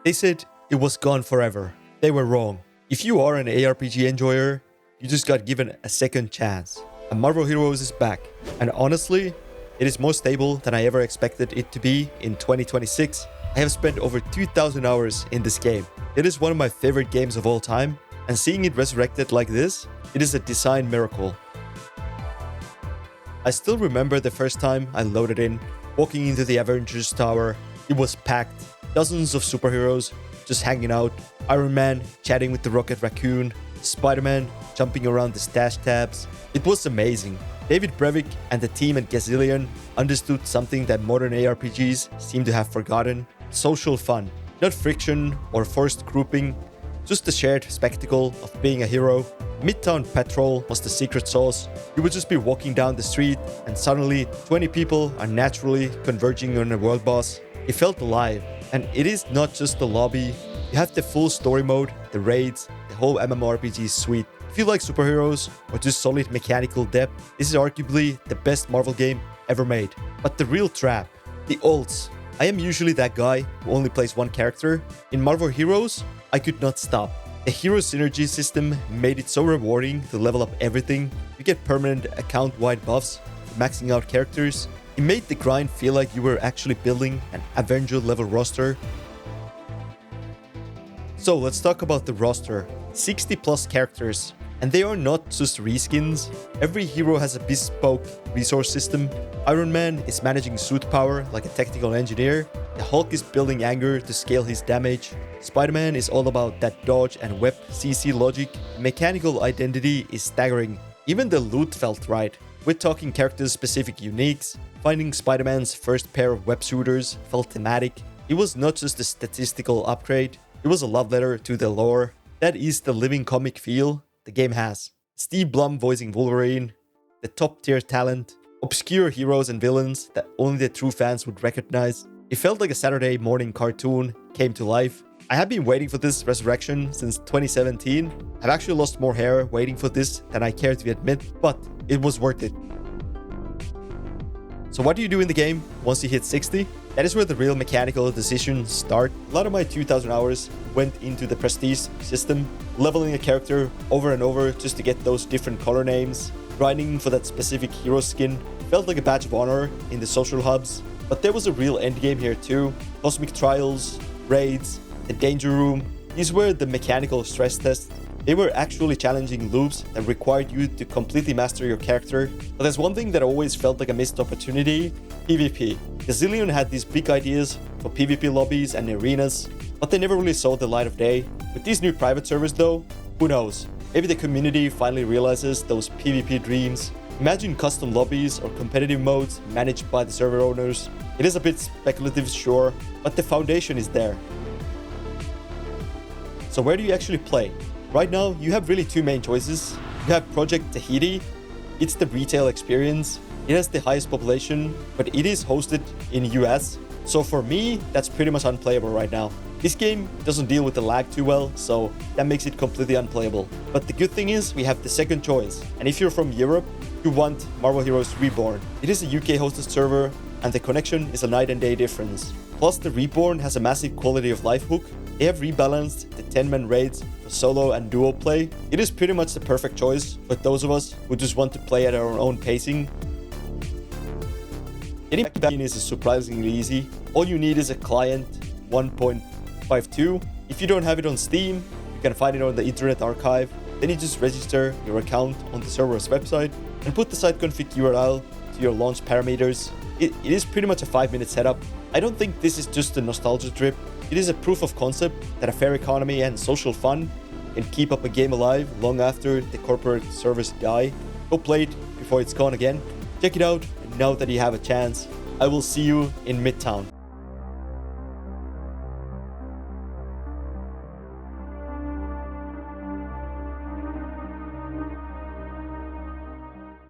They said it was gone forever. They were wrong. If you are an ARPG enjoyer, you just got given a second chance. And Marvel Heroes is back. And honestly, it is more stable than I ever expected it to be in 2026. I have spent over 2,000 hours in this game. It is one of my favorite games of all time, and seeing it resurrected like this, it is a design miracle. I still remember the first time I loaded in, walking into the Avengers Tower. It was packed, dozens of superheroes just hanging out, Iron Man chatting with the Rocket Raccoon, Spider-Man jumping around the stash tabs. It was amazing. David Brevik and the team at Gazillion understood something that modern ARPGs seem to have forgotten: social fun. Not friction or forced grouping, just the shared spectacle of being a hero. Midtown Patrol was the secret sauce. You would just be walking down the street and suddenly 20 people are naturally converging on a world boss. It felt alive. And it is not just the lobby. You have the full story mode, the raids, the whole MMOARPG suite. If you like superheroes or just solid mechanical depth, this is arguably the best Marvel game ever made. But the real trap, the ults. I am usually that guy who only plays one character. In Marvel Heroes, I could not stop. The hero synergy system made it so rewarding to level up everything. You get permanent account-wide buffs for maxing out characters. It made the grind feel like you were actually building an Avenger level roster. So let's talk about the roster. 60 plus characters. And they are not just reskins. Every hero has a bespoke resource system. Iron Man is managing suit power like a technical engineer. The Hulk is building anger to scale his damage. Spider-Man is all about that dodge and whip CC logic. Mechanical identity is staggering. Even the loot felt right. We're talking character-specific uniques. Finding Spider-Man's first pair of web shooters felt thematic. It was not just a statistical upgrade. It was a love letter to the lore. That is the living comic feel the game has. Steve Blum voicing Wolverine, the top tier talent, obscure heroes and villains that only the true fans would recognize. It felt like a Saturday morning cartoon came to life. I have been waiting for this resurrection since 2017. I've actually lost more hair waiting for this than I care to admit, but it was worth it. So what do you do in the game once you hit 60? That is where the real mechanical decisions start. A lot of my 2,000 hours went into the prestige system, leveling a character over and over just to get those different color names. Grinding for that specific hero skin felt like a badge of honor in the social hubs. But there was a real endgame here too. Cosmic trials, raids, the danger room. These were the mechanical stress tests. They were actually challenging loops that required you to completely master your character. But there's one thing that always felt like a missed opportunity: PvP. Gazillion had these big ideas for PvP lobbies and arenas, but they never really saw the light of day. With these new private servers though, who knows? Maybe the community finally realizes those PvP dreams. Imagine custom lobbies or competitive modes managed by the server owners. It is a bit speculative, sure, but the foundation is there. So where do you actually play? Right now, you have really two main choices. You have Project T.A.H.I.T.I. It's the retail experience. It has the highest population, but it is hosted in US. So for me, that's pretty much unplayable right now. This game doesn't deal with the lag too well, so that makes it completely unplayable. But the good thing is, we have the second choice. And if you're from Europe, you want Marvel Heroes Reborn. It is a UK hosted server, and the connection is a night and day difference. Plus, the Reborn has a massive quality of life hook. They have rebalanced the 10-man raids for solo and duo play. It is pretty much the perfect choice for those of us who just want to play at our own pacing. Getting back in is surprisingly easy. All you need is a client 1.52. If you don't have it on Steam, you can find it on the Internet Archive. Then you just register your account on the server's website and put the site config URL to your launch parameters. It is pretty much a 5-minute setup. I don't think this is just a nostalgia trip. It is a proof of concept that a fair economy and social fun can keep up a game alive long after the corporate servers die. Go play it before it's gone again. Check it out, and now that you have a chance, I will see you in Midtown.